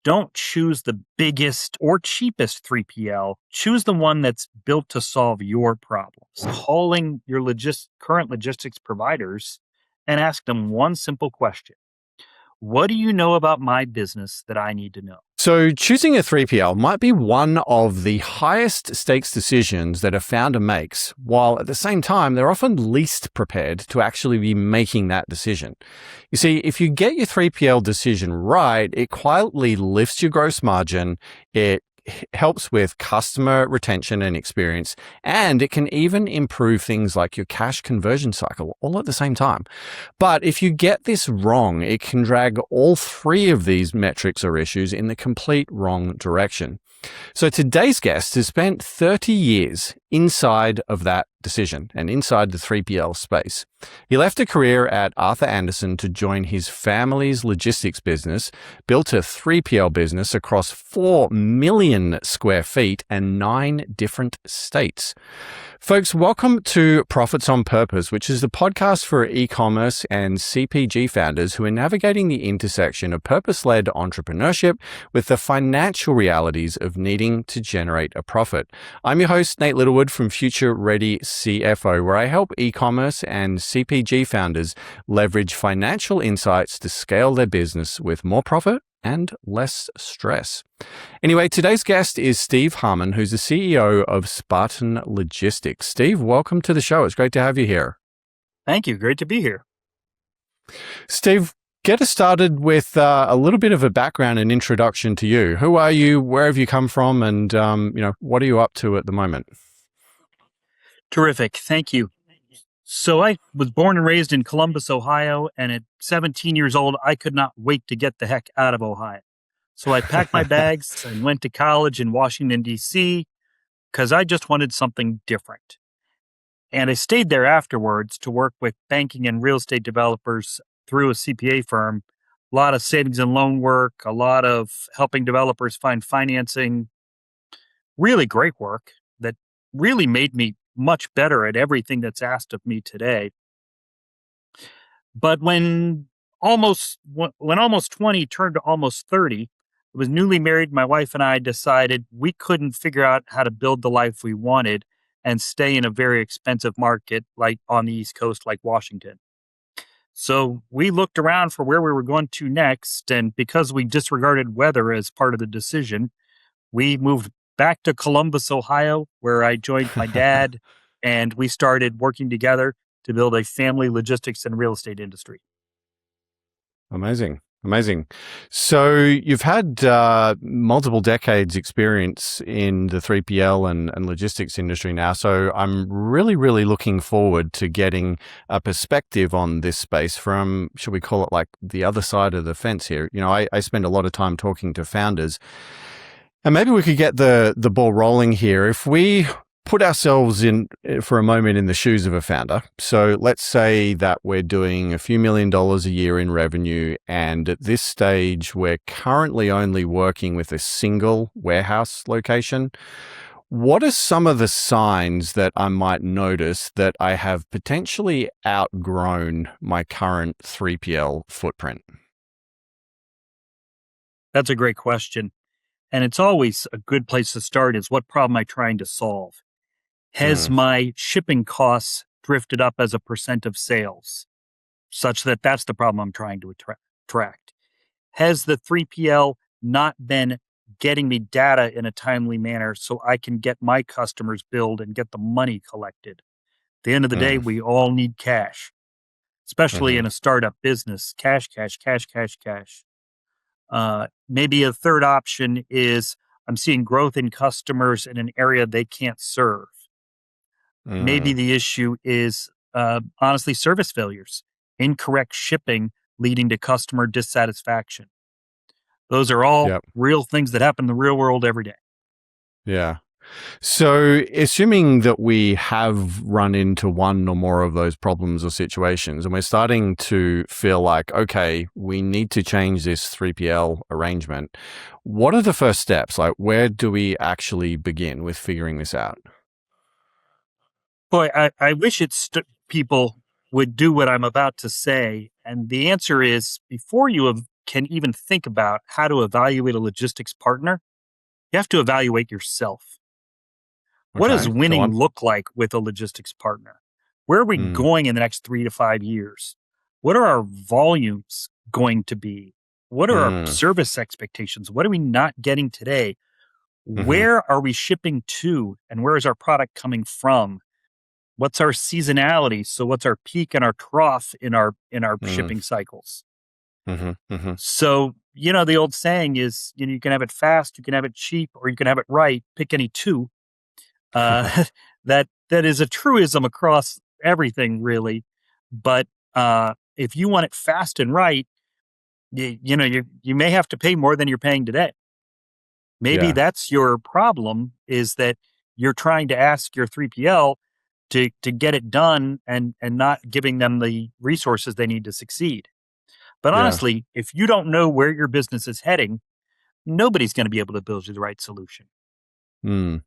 Don't choose the biggest or cheapest 3PL. Choose the one that's built to solve your problems. Calling your current logistics providers and ask them one simple question. What do you know about my business that I need to know? So choosing a 3PL might be one of the highest stakes decisions that a founder makes, while at the same time, they're often least prepared to actually be making that decision. You see, if you get your 3PL decision right, it quietly lifts your gross margin, it helps with customer retention and experience, and it can even improve things like your cash conversion cycle all at the same time. But if you get this wrong, it can drag all three of these metrics or issues in the complete wrong direction. So today's guest has spent 30 years inside of that decision and inside the 3PL space. He left a career at Arthur Andersen to join his family's logistics business, built a 3PL business across 4 million square feet and 9 different states. Folks, welcome to Profits on Purpose, which is the podcast for e-commerce and CPG founders who are navigating the intersection of purpose-led entrepreneurship with the financial realities of needing to generate a profit. I'm your host, Nate Littlewood from Future Ready CFO, where I help e-commerce and CPG founders leverage financial insights to scale their business with more profit and less stress. Anyway, today's guest is Steve Harmon, who's the CEO of Spartan Logistics. Steve, welcome to the show. It's great to have you here. Thank you. Great to be here. Steve, get us started with a little bit of a background and introduction to you. Who are you? Where have you come from? And what are you up to at the moment? Terrific. Thank you. So I was born and raised in Columbus, Ohio, and at 17 years old, I could not wait to get the heck out of Ohio. So I packed my bags and went to college in Washington, D.C., because I just wanted something different. And I stayed there afterwards to work with banking and real estate developers through a CPA firm. A lot of savings and loan work, a lot of helping developers find financing. Really great work that really made me much better at everything that's asked of me today. But when almost 20 turned to almost 30, I was newly married. My wife and I decided we couldn't figure out how to build the life we wanted and stay in a very expensive market like on the East Coast, like Washington. So we looked around for where we were going to next. And because we disregarded weather as part of the decision, we moved back to Columbus, Ohio, where I joined my dad, and we started working together to build a family logistics and real estate industry. Amazing. So you've had multiple decades experience in the 3PL and logistics industry now. So I'm really, really looking forward to getting a perspective on this space from, should we call it like the other side of the fence here? You know, I spend a lot of time talking to founders. And maybe we could get the ball rolling here. If we put ourselves in for a moment in the shoes of a founder. So let's say that we're doing a few $1 million a year in revenue. And at this stage, we're currently only working with a single warehouse location. What are some of the signs that I might notice that I have potentially outgrown my current 3PL footprint? That's a great question. And it's always a good place to start is what problem am I trying to solve? Has my shipping costs drifted up as a percent of sales such that that's the problem I'm trying to attract? Has the 3PL not been getting me data in a timely manner so I can get my customers billed and get the money collected? At the end of the day, we all need cash, especially in a startup business. Cash. Maybe a third option is I'm seeing growth in customers in an area they can't serve. Maybe the issue is, honestly, service failures, incorrect shipping leading to customer dissatisfaction. Those are all real things that happen in the real world every day. Yeah. So assuming that we have run into one or more of those problems or situations, and we're starting to feel like, okay, we need to change this 3PL arrangement, what are the first steps? Like, where do we actually begin with figuring this out? Boy, I wish people would do what I'm about to say. And the answer is, before you can even think about how to evaluate a logistics partner, you have to evaluate yourself. What does Okay, go winning on. look like with a logistics partner? Where are we Mm, going in the next 3 to 5 years? What are our volumes going to be? What are our mm, service expectations? What are we not getting today? mm-hmm, Where are we shipping to? And where is our product coming from? What's our seasonality? So what's our peak and our trough in our mm, shipping cycles? mm-hmm, mm-hmm. So, the old saying is, you can have it fast, you can have it cheap, or you can have it right. Pick any two. That is a truism across everything, really. But if you want it fast and right, you may have to pay more than you're paying today. Maybe Yeah, that's your problem, is that you're trying to ask your 3PL to get it done and not giving them the resources they need to succeed. But yeah. honestly, if you don't know where your business is heading, nobody's going to be able to build you the right solution. Mm.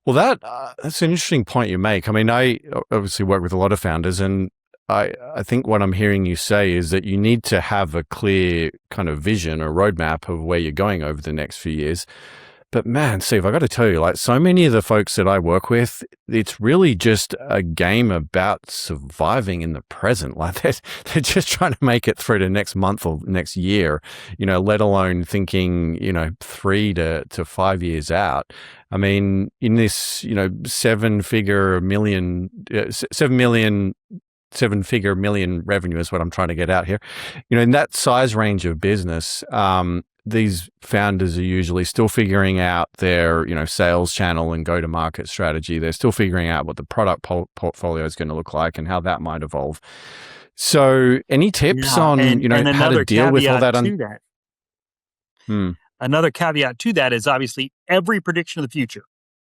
Well, that's an interesting point you make. I mean, I obviously work with a lot of founders, and I think what I'm hearing you say is that you need to have a clear kind of vision or roadmap of where you're going over the next few years. But man, Steve, I got to tell you, like so many of the folks that I work with, it's really just a game about surviving in the present. Like they're just trying to make it through the next month or next year, let alone thinking, 3 to 5 years out. I mean, in this, 7 figure million revenue is what I'm trying to get out here. In that size range of business, these founders are usually still figuring out their, sales channel and go-to-market strategy. They're still figuring out what the product portfolio is going to look like and how that might evolve. So, any tips Yeah, on, and how to another deal with all caveat that? to that. Hmm. Another caveat to that is obviously every prediction of the future,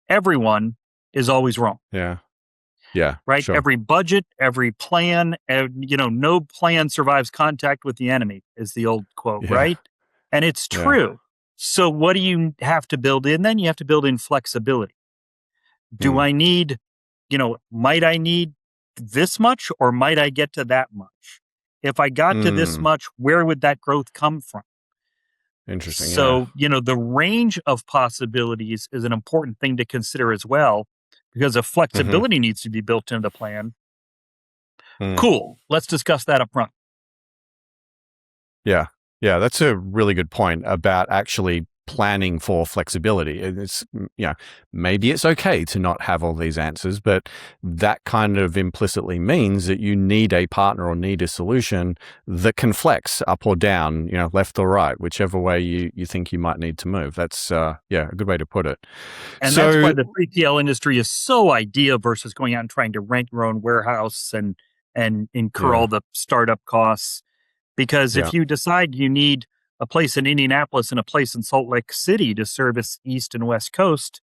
everyone is always wrong, Yeah. Yeah. right? Sure. Every budget, every plan, no plan survives contact with the enemy is the old quote, Yeah. right? And it's Yeah. true. So what do you have to build in then? You have to build in flexibility. Do Hmm. I need, might I need this much or might I get to that much? If I got to this Hmm. much, where would that growth come from? Interesting. Yeah. So, the range of possibilities is an important thing to consider as well, because if Hmm. flexibility needs to be built into the plan, Hmm. cool. Let's discuss that up front. Yeah. Yeah. That's a really good point about actually planning for flexibility. It's, maybe it's okay to not have all these answers, but that kind of implicitly means that you need a partner or need a solution that can flex up or down, left or right, whichever way you think you might need to move. That's, a good way to put it. And that's why So, the 3PL industry is so ideal versus going out and trying to rent your own warehouse and incur yeah. all the startup costs. Because Yeah. if you decide you need a place in Indianapolis and a place in Salt Lake City to service East and West Coast,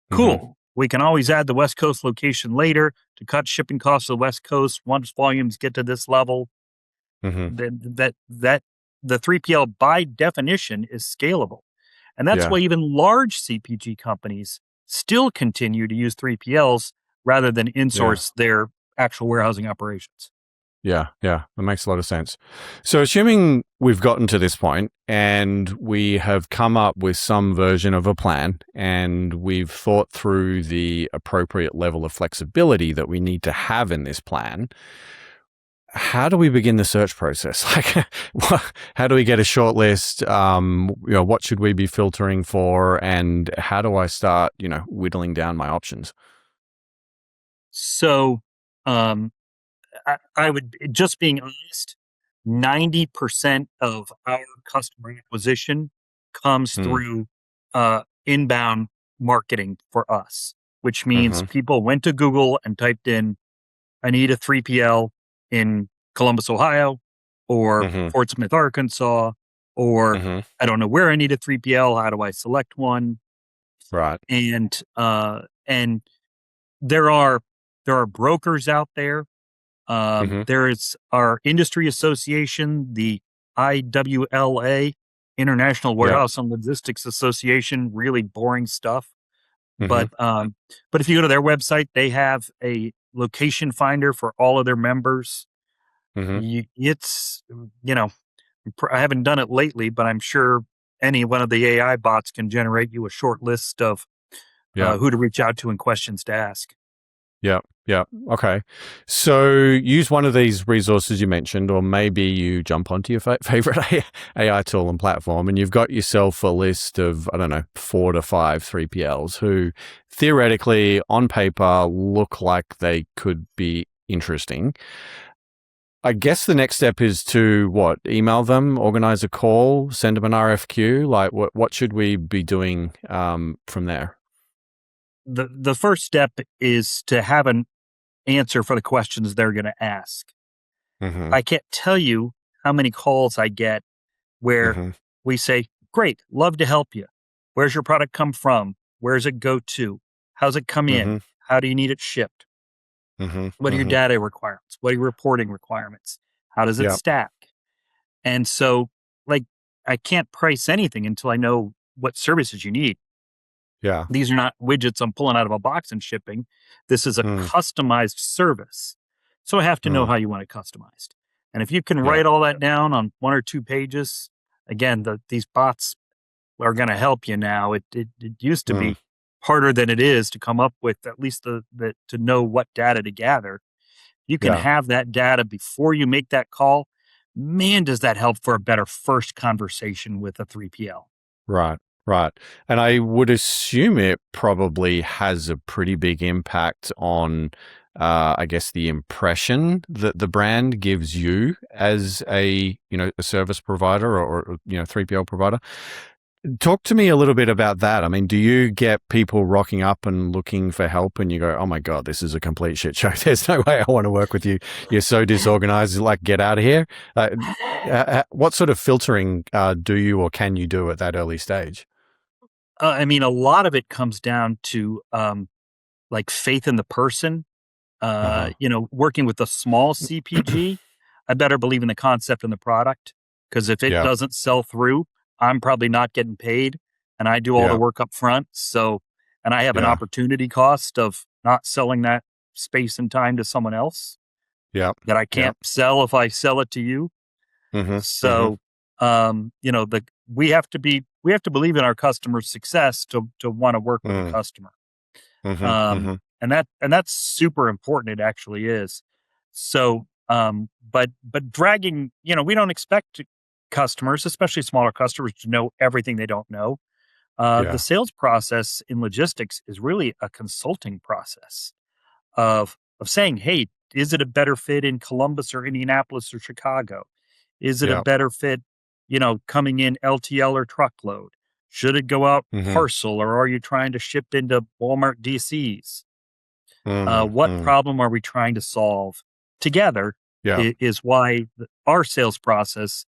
Hmm. cool. We can always add the West Coast location later to cut shipping costs to the West Coast once volumes get to this level. Hmm. That the 3PL by definition is scalable. And that's Yeah. why even large CPG companies still continue to use 3PLs rather than Yeah. insource their actual warehousing operations. Yeah, yeah, that makes a lot of sense. So, assuming we've gotten to this point and we have come up with some version of a plan and we've thought through the appropriate level of flexibility that we need to have in this plan, how do we begin the search process? Like, how do we get a short list? What should we be filtering for? And how do I start, whittling down my options? So, um, I would, just being honest, 90% of our customer acquisition comes Mm, through inbound marketing for us, which means mm-hmm, people went to Google and typed in, I need a 3PL in Columbus, Ohio, or mm-hmm, Fort Smith, Arkansas, or mm-hmm. I don't know where I need a 3PL. How do I select one? Right. And there are brokers out there. Mm-hmm, There is our industry association, the IWLA, International yep. Warehouse and Logistics Association. Really boring stuff, Mm-hmm, but if you go to their website, they have a location finder for all of their members. mm-hmm. It's, you know I haven't done it lately, but I'm sure any one of the AI bots can generate you a short list of Yeah. who to reach out to and questions to ask. Yeah. Yeah. Okay. So use one of these resources you mentioned, or maybe you jump onto your favorite AI tool and platform, and you've got yourself a list of, I don't know, 4 to 5 3PLs who theoretically on paper look like they could be interesting. I guess the next step is to what? Email them, organize a call, send them an RFQ. Like what should we be doing from there? The first step is to have an answer for the questions they're going to ask. Mm-hmm. I can't tell you how many calls I get where Mm-hmm. we say, "Great, love to help you. Where's your product come from? Where's it go to? How's it come Mm-hmm. in? How do you need it shipped? Mm-hmm. What are your Mm-hmm. data requirements? What are your reporting requirements? How does it Yeah. stack?" And so, like, I can't price anything until I know what services you need. Yeah. These are not widgets I'm pulling out of a box and shipping. This is a Mm, customized service. So I have to know mm, how you want it customized. And if you can yeah. write all that down on 1 or 2 pages, again, these bots are going to help you now. It used to Mm, be harder than it is to come up with at least the to know what data to gather. You can yeah. have that data before you make that call. Man, does that help for a better first conversation with a 3PL. Right. Right. And I would assume it probably has a pretty big impact on, I guess, the impression that the brand gives you as a service provider or 3PL provider. Talk to me a little bit about that. I mean, do you get people rocking up and looking for help and you go, oh my God, this is a complete shit show. There's no way I want to work with you. You're so disorganized. Like, get out of here. What sort of filtering do you or can you do at that early stage? I mean, a lot of it comes down to like faith in the person. Uh-huh. Working with a small CPG, I better believe in the concept and the product because if it Yeah. doesn't sell through, I'm probably not getting paid, and I do all the Yeah. work up front. So, and I have an Yeah. opportunity cost of not selling that space and time to someone else Yeah. that I Yeah. can't sell if I sell it to you. Mm-hmm. Mm-hmm. So, the we have to believe in our customer's success to want to work with the Mm, customer. mm-hmm. Um, Mm-hmm. and that's super important. It actually is. So, but dragging, we don't expect customers, especially smaller customers, to know everything they don't know. The Yeah. sales process in logistics is really a consulting process of saying, "Hey, is it a better fit in Columbus or Indianapolis or Chicago? Is it a Yeah. better fit, coming in LTL or truckload? Should it go out Mm-hmm. parcel or are you trying to ship into Walmart DCs? Mm, What mm. problem are we trying to solve together?" Yeah. Is why our sales process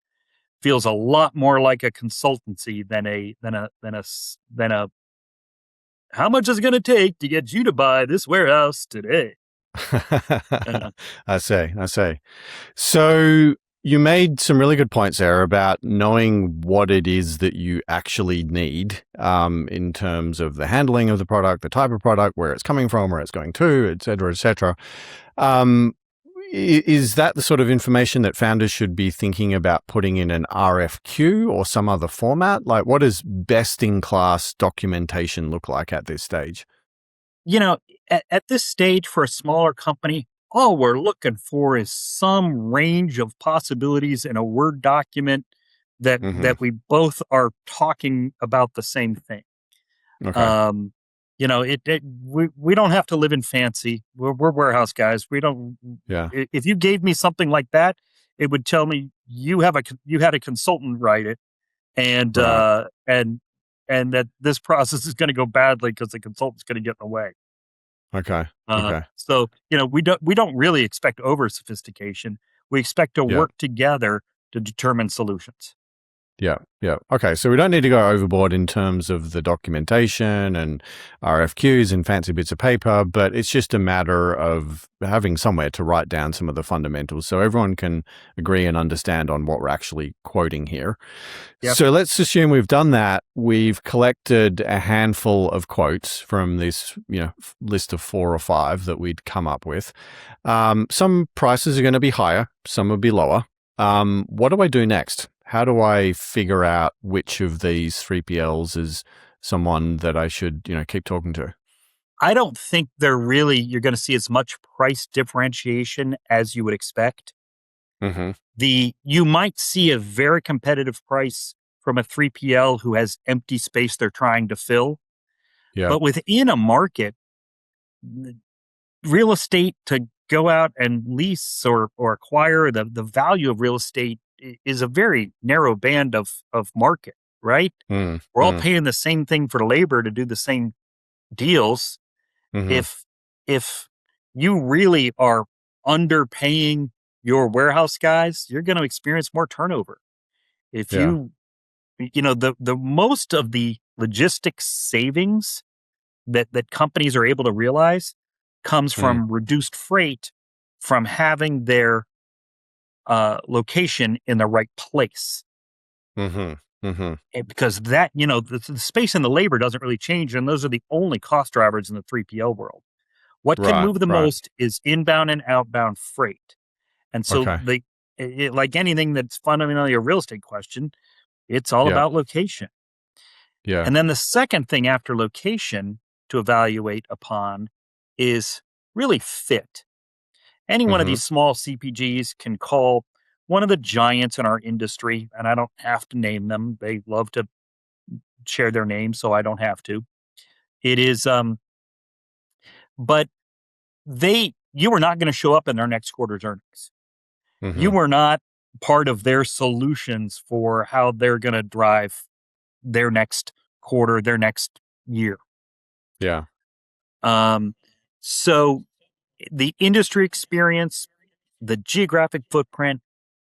feels a lot more like a consultancy than a how much is it going to take to get you to buy this warehouse today? Uh, I see. I see. So you made some really good points there about knowing what it is that you actually need in terms of the handling of the product, the type of product, where it's coming from, where it's going to, et cetera, et cetera. Um, is that the sort of information that founders should be thinking about putting in an RFQ or some other format? Like, what does best in class documentation look like at this stage? you know, at this stage for a smaller company, all we're looking for is some range of possibilities in a Word document that Hmm. that we both are talking about the same thing. Okay. Um, we don't have to live in fancy. We're warehouse guys. We don't. Yeah. If you gave me something like that, it would tell me you had a consultant write it, and Right. that this process is going to go badly because the consultant's going to get in the way. Okay. Okay. So we don't really expect over sophistication. We expect to Yeah. work together to determine solutions. Yeah, yeah. Okay, so we don't need to go overboard in terms of the documentation and RFQs and fancy bits of paper, but it's just a matter of having somewhere to write down some of the fundamentals so everyone can agree and understand on what we're actually quoting here. Yep. So let's assume we've done that. We've collected a handful of quotes from this, list of 4 or 5 that we'd come up with. Some prices are going to be higher, some will be lower. What do I do next? How do I figure out which of these 3PLs is someone that I should, keep talking to? I don't think you're going to see as much price differentiation as you would expect. Mm-hmm. You might see a very competitive price from a 3PL who has empty space they're trying to fill. Yeah. But within a market, real estate to go out and lease or acquire, the value of real estate is a very narrow band of market, right? Mm, We're all mm, paying the same thing for labor to do the same deals. mm-hmm. If you really are underpaying your warehouse guys, you're going to experience more turnover. If Yeah. the most of the logistics savings that companies are able to realize comes Mm, from reduced freight from having their location in the right place. mm-hmm. Mm-hmm. Because the space and the labor doesn't really change, and those are the only cost drivers in the 3PL world. What can Right. move the Right. most is inbound and outbound freight. And so Okay. like anything that's fundamentally a real estate question, it's all Yeah. about location. Yeah. And then the second thing after location to evaluate upon is really fit. Any one of Mm-hmm. these small CPGs can call one of the giants in our industry, and I don't have to name them. They love to share their names, so I don't have to. It is, but you are not going to show up in their next quarter's earnings. You Mm-hmm. were not part of their solutions for how they're going to drive their next quarter, their next year. Yeah. Um, so the industry experience, the geographic footprint,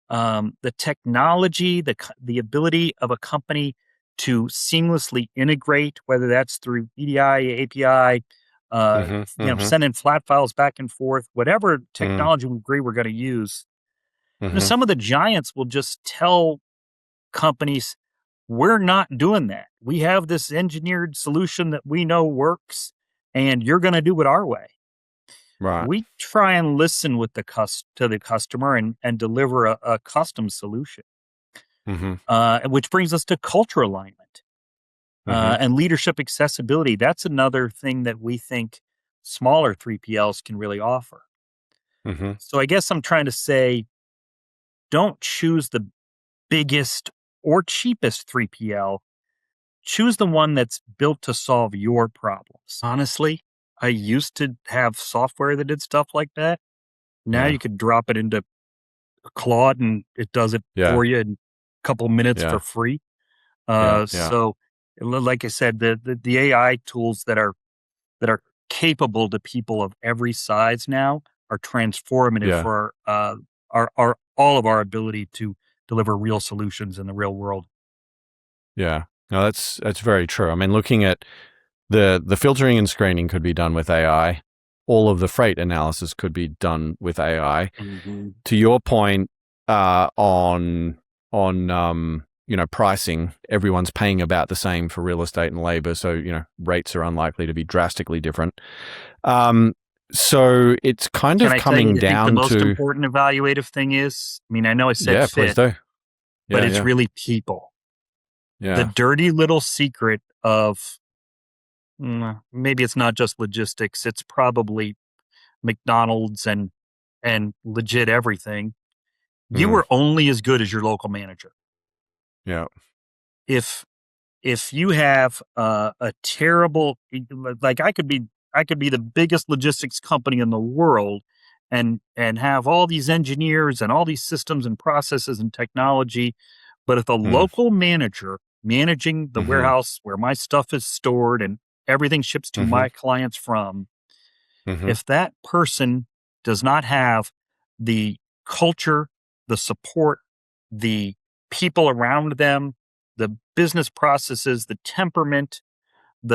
the technology, the ability of a company to seamlessly integrate, whether that's through EDI, API, Mm-hmm. Mm-hmm. sending flat files back and forth, whatever Mm, technology we agree we're going to use. mm-hmm. Some of the giants will just tell companies, we're not doing that. We have this engineered solution that we know works, and you're going to do it our way. Right. We try and listen with to the customer and deliver a custom solution, Mm-hmm. which brings us to culture alignment Mm-hmm. and leadership accessibility. That's another thing that we think smaller 3PLs can really offer. Mm-hmm. So I guess I'm trying to say, don't choose the biggest or cheapest 3PL. Choose the one that's built to solve your problems. Honestly, I used to have software that did stuff like that. Now Yeah. you could drop it into Claude and it does it Yeah. for you in a couple minutes for Yeah. free. Yeah. Yeah. So, like I said, the AI tools that are capable to people of every size now are transformative Yeah. for our all of our ability to deliver real solutions in the real world. Yeah. No, that's very true. I mean, looking at the filtering and screening could be done with AI. All of the freight analysis could be done with AI. Mhm. To your point, on pricing, everyone's paying about the same for real estate and labor, so rates are unlikely to be drastically different. So it's kind Can of I tell you, coming I think the down most to important evaluative thing is, I mean, I know I said yeah, please fit, do. but Yeah, it's yeah, really people. The yeah. dirty little secret of maybe it's not just logistics, it's probably McDonald's and legit everything. You Mm, are only as good as your local manager. yeah. If if you have a terrible like I could be the biggest logistics company in the world and have all these engineers and all these systems and processes and technology, but if a Mm, local manager managing the mm-hmm, warehouse where my stuff is stored and everything ships to mm-hmm, my clients from, mm-hmm, if that person does not have the culture, the support, the people around them, the business processes, the temperament,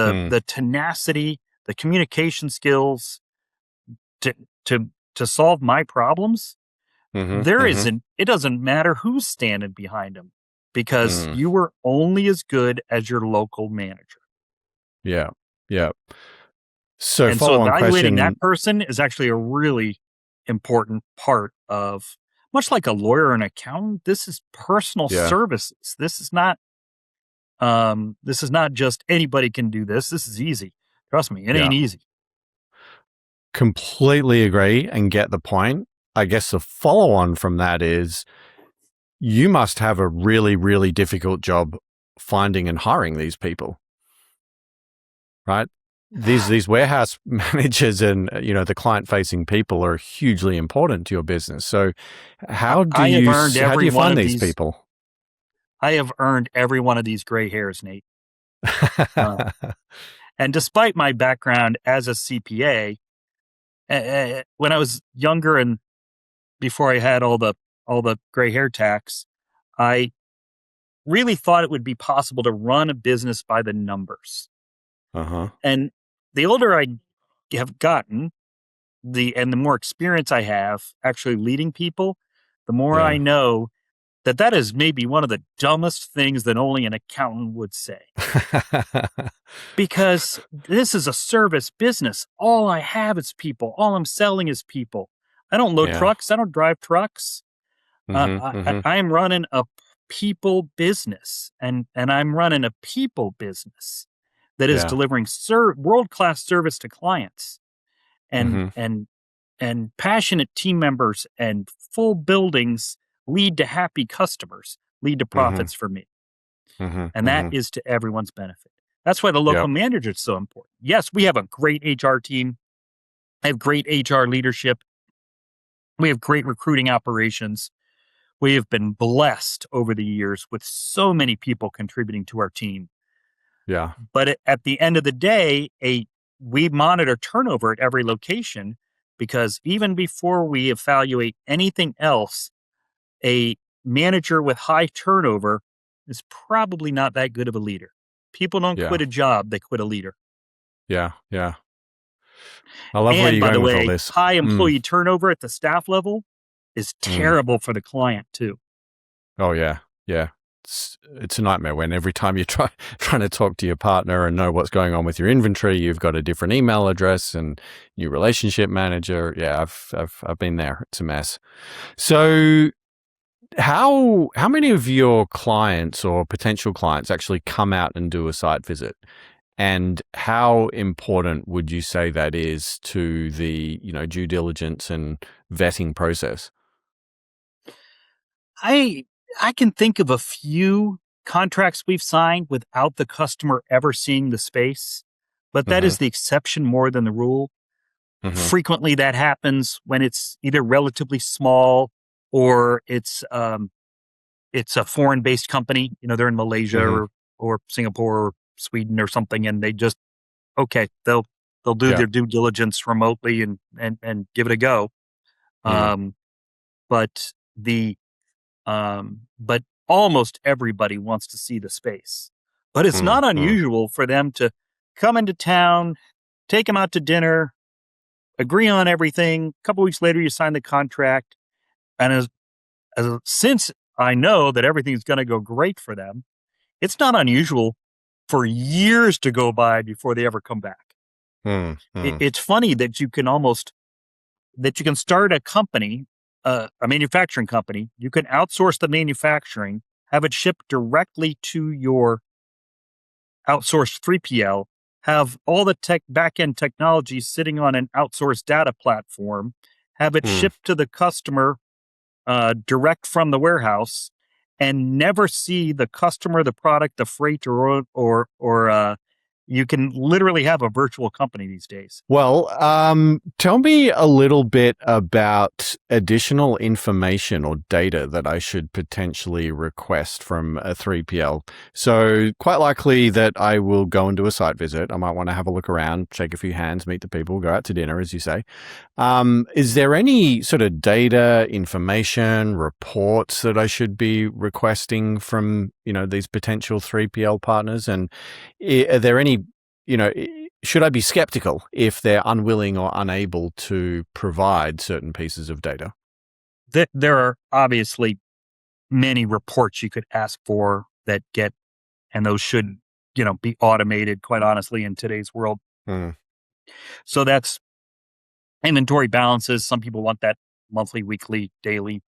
mm, the tenacity, the communication skills to to to solve my problems, mm-hmm, there mm-hmm, isn't it doesn't matter who's standing behind them because mm, you were only as good as your local manager. yeah, yeah. So And so follow on evaluating that question. person is actually a really important part of much like a lawyer or an accountant, this is personal Yeah. services. This is not just anybody can do this. This is easy. Trust me, it Yeah. ain't easy. Completely agree and get the point. I guess the follow on from that is you must have a really, really difficult job finding and hiring these people, right? These warehouse managers and the client facing people are hugely important to your business. So how do I have you earned how do every you one find of these these. people? I have earned every one of these gray hairs, Nate. Uh, and despite my background as a CPA, when I was younger and before I had all the gray hair tax, I really thought it would be possible to run a business by the numbers. Uh-huh. And the older I have gotten, the more experience I have actually leading people, the more I Yeah. know that is maybe one of the dumbest things that only an accountant would say. Because this is a service business. All I have is people. All I'm selling is people. I don't load Yeah. trucks. I don't drive trucks. Mm-hmm. Mm-hmm. I'm running a people business, and I'm running a people business that is Yeah. delivering world class service to clients, and Mm-hmm. and and passionate team members and full buildings lead to happy customers, lead to Mm-hmm. profits for me, Mm-hmm. and that Mm-hmm. is to everyone's benefit. That's why the local Yep. manager is so important. Yes, we have a great HR team. I have great HR leadership. We have great recruiting operations. We have been blessed over the years with so many people contributing to our team. Yeah. But at the end of the day, we monitor turnover at every location because even before we evaluate anything else, a manager with high turnover is probably not that good of a leader. People don't Yeah. quit a job, they quit a leader. Yeah. Yeah. I love where And you're by the going with all way, this. high Mm. employee turnover at the staff level is Mm. terrible for the client too. Oh yeah, yeah. It's a nightmare when every time you trying to talk to your partner and know what's going on with your inventory, you've got a different email address and new relationship manager. Yeah, I've been there. It's a mess. So how many of your clients or potential clients actually come out and do a site visit? And how important would you say that is to the due diligence and vetting process? I I can think of a few contracts we've signed without the customer ever seeing the space, but that Mm-hmm. is the exception more than the rule. Mm-hmm. Frequently that happens when it's either relatively small or it's a foreign-based company. They're in Malaysia Mm-hmm. or Singapore or Sweden or something, and they just okay, they'll do Yeah. their due diligence remotely and give it a go. Mm. Um, but the but almost everybody wants to see the space. But it's Mm. not Mm. unusual for them to come into town, take them out to dinner, agree on everything. A couple weeks later, you sign the contract, and since I know that everything's going to go great for them, it's not unusual for years to go by before they ever come back. Mm. Mm. It's funny that you can start a company, a manufacturing company. You can outsource the manufacturing, have it shipped directly to your outsourced 3PL, have all the back end technology sitting on an outsourced data platform, have it Mm. shipped to the customer direct from the warehouse, and never see the customer, the product, the freight, or you can literally have a virtual company these days. Well, tell me a little bit about additional information or data that I should potentially request from a 3PL. So, quite likely that I will go and do a site visit. I might want to have a look around, shake a few hands, meet the people, go out to dinner, as you say. Is there any sort of data, information, reports that I should be requesting from these potential 3PL partners? And are there any should I be skeptical if they're unwilling or unable to provide certain pieces of data? There are obviously many reports you could ask for and those should, be automated, quite honestly, in today's world. Mm. So that's inventory balances. Some people want that monthly, weekly, daily.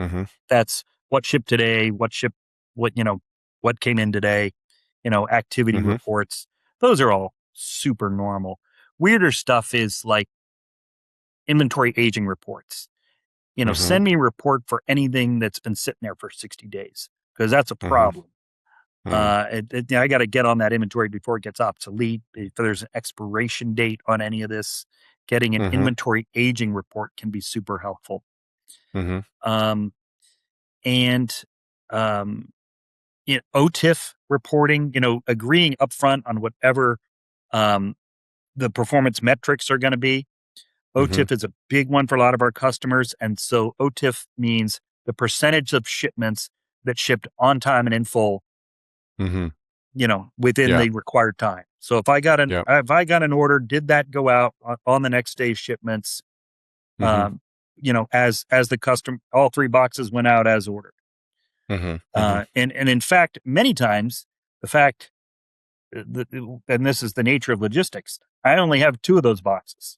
Mm-hmm. That's what shipped today, what came in today, activity Mm-hmm. reports. Those are all super normal. Weirder stuff is like inventory aging reports. Mm-hmm. Send me a report for anything that's been sitting there for 60 days because that's a Mm-hmm. problem. I got to get on that inventory before it gets obsolete. If there's an expiration date on any of this, getting an Mm-hmm. inventory aging report can be super helpful. Mm-hmm. Um, and um, OTIF reporting, agreeing upfront on whatever um, the performance metrics are going to be. Mm-hmm. OTIF is a big one for a lot of our customers. And so OTIF means the percentage of shipments that shipped on time and in full, Mm-hmm. within Yeah. the required time. So Yeah. if I got an order, did that go out on the next day's shipments? Mm-hmm. As the custom, all 3 boxes went out as ordered. Mm-hmm. Mm-hmm. And in fact, many times the fact, and this is the nature of logistics, I only have 2 of those boxes.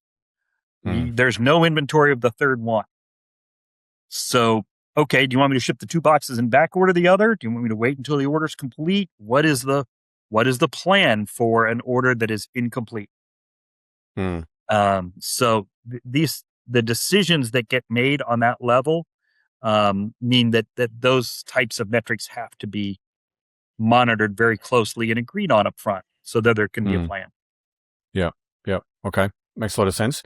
Mm. There's no inventory of the third one. So, okay, do you want me to ship the 2 boxes and back order the other? Do you want me to wait until the order's complete? What is the plan for an order that is incomplete? Mm. So the decisions that get made on that level mean that those types of metrics have to be monitored very closely and agreed on up front so that there can be a Mm. plan. Yeah. Yeah. Okay. Makes a lot of sense.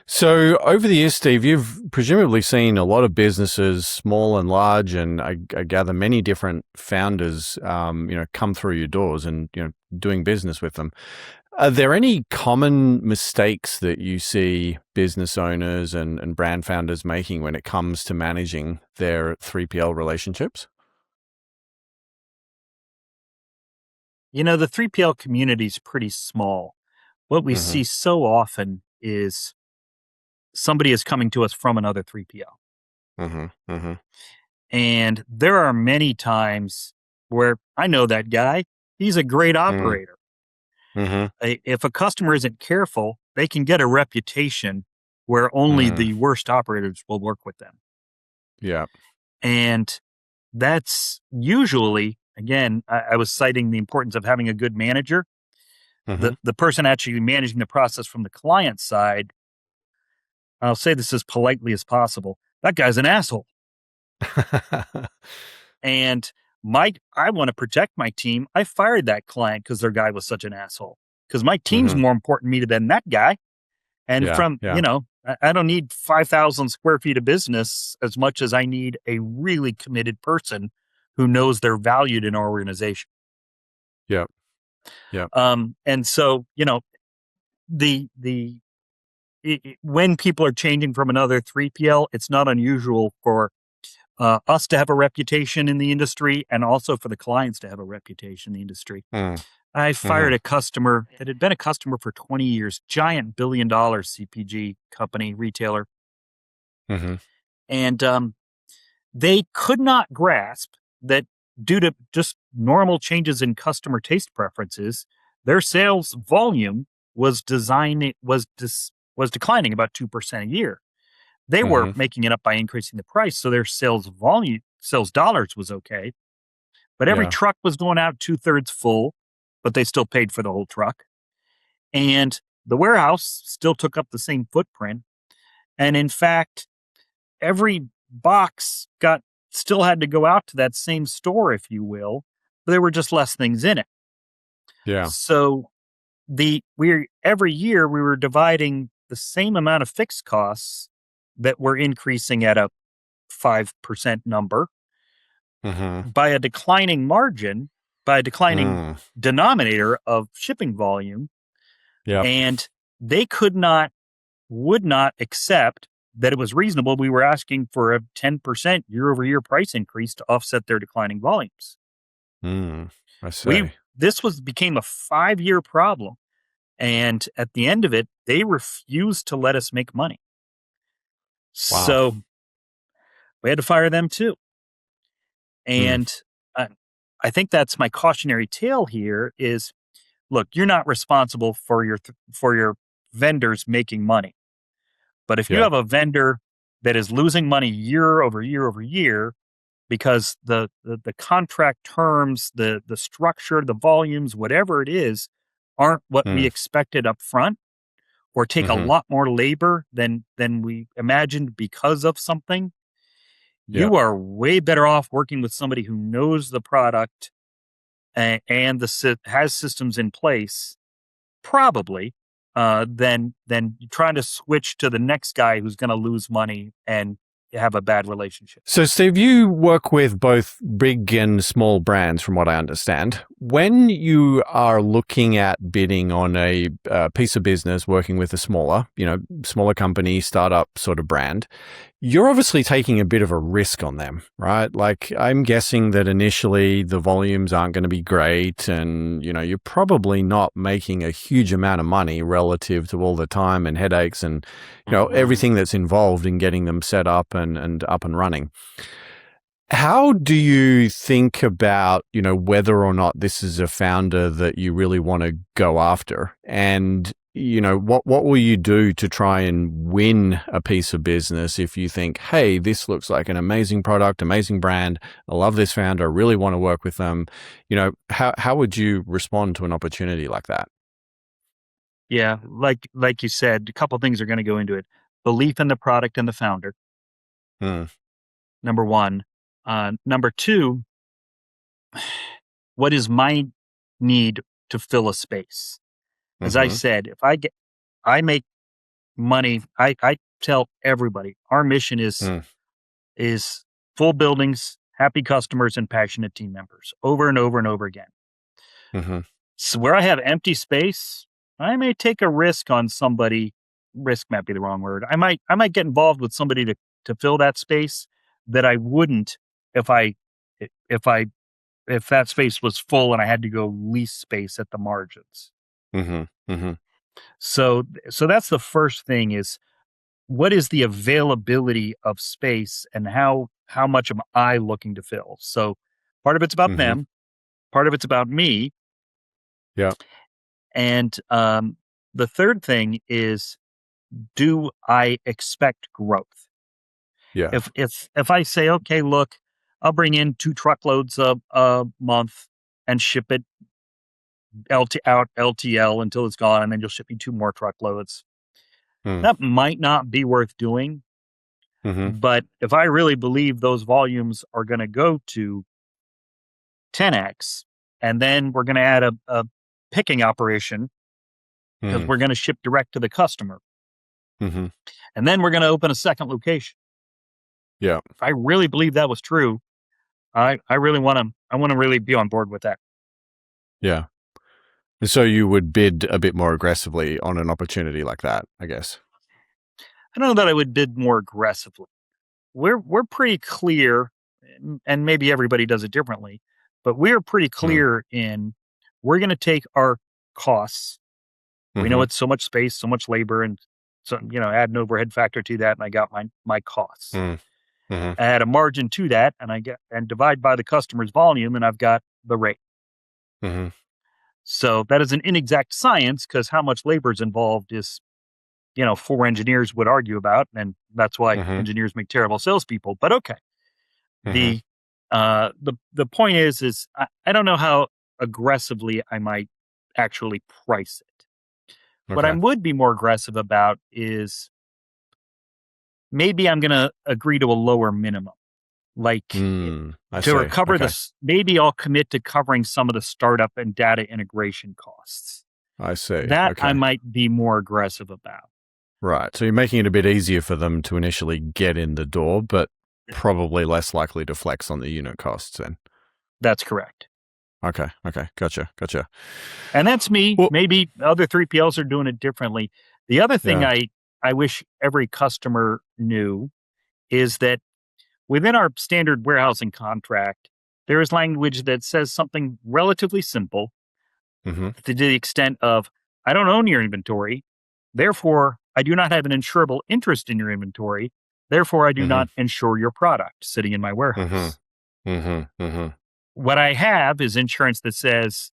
So over the years, Steve, you've presumably seen a lot of businesses, small and large, and I gather many different founders, come through your doors and, doing business with them. Are there any common mistakes that you see business owners and brand founders making when it comes to managing their 3PL relationships? The 3PL community is pretty small. What we Mm-hmm. see so often is somebody is coming to us from another 3PL. Mm-hmm. Mm-hmm. And there are many times where I know that guy, he's a great operator. Mm-hmm. If a customer isn't careful, they can get a reputation where only Mm. the worst operators will work with them. Yeah. And that's usually, again, I was citing the importance of having a good manager. Mm-hmm. The person actually managing the process from the client side, I'll say this as politely as possible. That guy's an asshole. And I want to protect my team. I fired that client because their guy was such an asshole. Because my team's Mm-hmm. more important to me than that guy. And Yeah. from, Yeah. I don't need 5,000 square feet of business as much as I need a really committed person who knows they're valued in our organization. Yeah. Yeah. And so, the when people are changing from another 3PL, it's not unusual for us to have a reputation in the industry and also for the clients to have a reputation in the industry. Mm. I fired Mm-hmm. a customer that had been a customer for 20 years, giant billion-dollar CPG company, retailer. Mm-hmm. And they could not grasp that due to just normal changes in customer taste preferences, their sales volume was declining about 2% a year. They were Mm-hmm. making it up by increasing the price, so their sales dollars was okay. But every Yeah. truck was going out 2/3 full, but they still paid for the whole truck. And the warehouse still took up the same footprint. And in fact, every box still had to go out to that same store, if you will, but there were just less things in it. Yeah. So every year we were dividing the same amount of fixed costs that were increasing at a 5% number Mm-hmm. by a declining margin, by a declining Mm. denominator of shipping volume. Yep. And they would not accept that it was reasonable. We were asking for a 10% year over year price increase to offset their declining volumes. Mm. I see. This became a 5-year problem. And at the end of it, they refused to let us make money. Wow. So we had to fire them too. Mm. And uh, I think that's my cautionary tale here is, look, you're not responsible for your vendors making money. But if you Yeah. have a vendor that is losing money year over year over year because the contract terms, the structure, the volumes, whatever it is, aren't what we Mm. expected up front, or take a Mm-hmm. lot more labor than we imagined because of something, Yeah. you are way better off working with somebody who knows the product and has systems in place, probably, than trying to switch to the next guy who's going to lose money and have a bad relationship. So, Steve, you work with both big and small brands, from what I understand. When you are looking at bidding on a piece of business, working with a smaller company, startup sort of brand, you're obviously taking a bit of a risk on them, right? Like, I'm guessing that initially the volumes aren't going to be great, and you're probably not making a huge amount of money relative to all the time and headaches and everything that's involved in getting them set up and up and running. How do you think about, whether or not this is a founder that you really want to go after? And, what will you do to try and win a piece of business if you think, hey, this looks like an amazing product, amazing brand. I love this founder. I really want to work with them. How would you respond to an opportunity like that? Yeah, like you said, a couple things are going to go into it. Belief in the product and the founder, Hmm. number one. Number two, what is my need to fill a space? As I Mm-hmm. said, I make money. I tell everybody our mission is full buildings, happy customers, and passionate team members over and over and over again. Mm-hmm. So where I have empty space, I may take a risk on somebody. Risk might be the wrong word. I might get involved with somebody to fill that space that I wouldn't if I if I if that space was full and I had to go lease space at the margins. Mm-hmm. Mm-hmm. So that's the first thing is what is the availability of space and how much am I looking to fill? So part of it's about Mm-hmm. them, part of it's about me, Yeah. and the third thing is, do I expect growth? Yeah. If I say, okay, look, I'll bring in 2 truckloads a month and ship it out LTL until it's gone, and then you'll ship me 2 more truckloads. Mm. That might not be worth doing, Mm-hmm. but if I really believe those volumes are going to go to 10x, and then we're going to add a picking operation because Mm. we're going to ship direct to the customer, Mm-hmm. and then we're going to open a second location. Yeah. If I really believe that was true, I really want to really be on board with that. Yeah. So you would bid a bit more aggressively on an opportunity like that, I guess. I don't know that I would bid more aggressively. We're pretty clear, and maybe everybody does it differently, but we're pretty Mm. clear in we're going to take our costs. We know Mm-hmm. it's so much space, so much labor, and so add an overhead factor to that, and I got my costs. Mm. Mm-hmm. I add a margin to that, and I get and divide by the customer's volume, and I've got the rate. Mm-hmm. So that is an inexact science because how much labor is involved is 4 engineers would argue about, and that's why Mm-hmm. engineers make terrible salespeople. But okay, Mm-hmm. the point is I don't know how aggressively I might actually price it. What I Okay. would be more aggressive about is maybe I'm going to agree to a lower minimum, like I to see. recover Okay. this. Maybe I'll commit to covering some of the startup and data integration costs. I see. That I Okay. might be more aggressive about. Right. So you're making it a bit easier for them to initially get in the door, but probably less likely to flex on the unit costs then. That's correct. Okay. Okay. Gotcha. Gotcha. And that's me. Well, Maybe other 3PLs are doing it differently. The other thing yeah. I wish every customer knew is that within our standard warehousing contract, there is language that says something relatively simple Mm-hmm. to the extent of I don't own your inventory. Therefore, I do not have an insurable interest in your inventory. Therefore, I do Mm-hmm. not insure your product sitting in my Mm-hmm. warehouse. Mm-hmm. Mm-hmm. What I have is insurance that says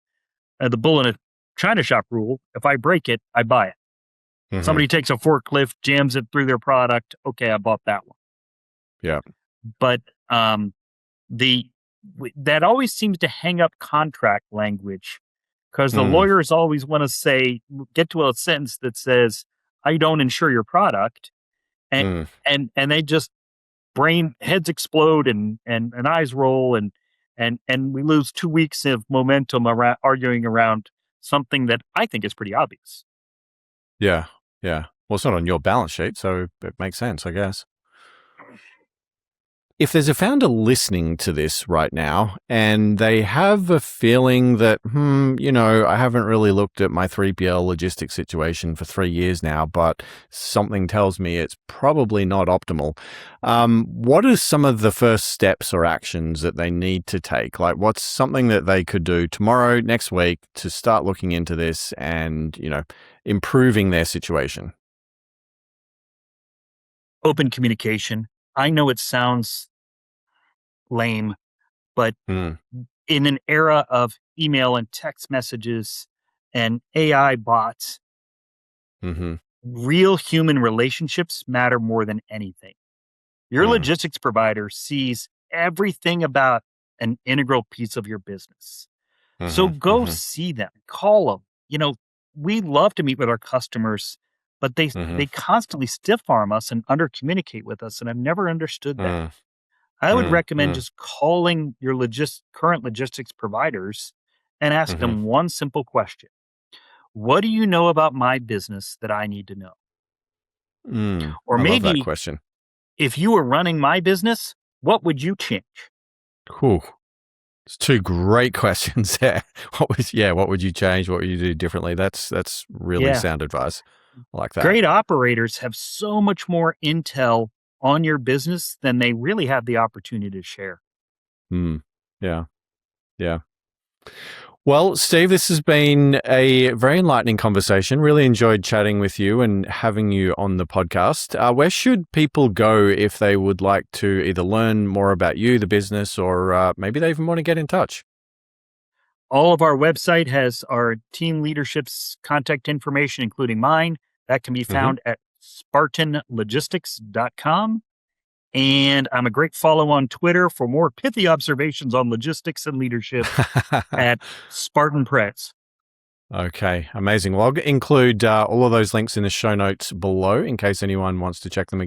the bull in a China shop rule if I break it, I buy it. Mm-hmm. Somebody takes a forklift, jams it through their product. Okay, I bought that one. Yeah. But the that always seems to hang up contract language because the Mm. lawyers always want to say get to a sentence that says I don't insure your product, and Mm. and they just brain heads explode and eyes roll and we lose 2 weeks of momentum around arguing around something that I think is pretty obvious. Yeah. Yeah. Well, it's not on your balance sheet, so it makes sense, I guess. If there's a founder listening to this right now and they have a feeling that, I haven't really looked at my 3PL logistics situation for 3 years now, but something tells me it's probably not optimal. What are some of the first steps or actions that they need to take? Like, what's something that they could do tomorrow, next week to start looking into this and, improving their situation? Open communication. I know it sounds lame, but Mm. in an era of email and text messages and AI bots, Mm-hmm. real human relationships matter more than anything. Your Mm. logistics provider sees everything about an integral piece of your business. So Mm-hmm. go Mm-hmm. see them, call them. We love to meet with our customers, but Mm-hmm. they constantly stiff arm us and under communicate with us. And I've never understood that. Mm. I would Mm. recommend Mm. just calling your current logistics providers and ask Mm-hmm. them one simple question. What do you know about my business that I need to know? Mm. Or I love that maybe question. if you were running my business, what would you change? Cool. It's two great questions there. What would you change? What would you do differently? That's really Yeah. sound advice. I like that. Great operators have so much more intel on your business than they really have the opportunity to share. Mm. Yeah. Yeah. Well, Steve, this has been a very enlightening conversation. Really enjoyed chatting with you and having you on the podcast. Where should people go if they would like to either learn more about you, the business, or maybe they even want to get in touch? All of our website has our team leadership's contact information, including mine. That can be Mm-hmm. found at spartanlogistics.com. And I'm a great follow on Twitter for more pithy observations on logistics and leadership at Spartan Press. Okay, amazing. Well, I'll include all of those links in the show notes below in case anyone wants to check them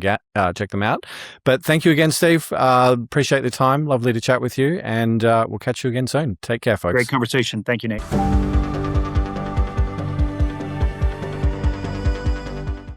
out. But thank you again, Steve. Appreciate the time. Lovely to chat with you, and we'll catch you again soon. Take care, Great folks. conversation. Thank you, Nate.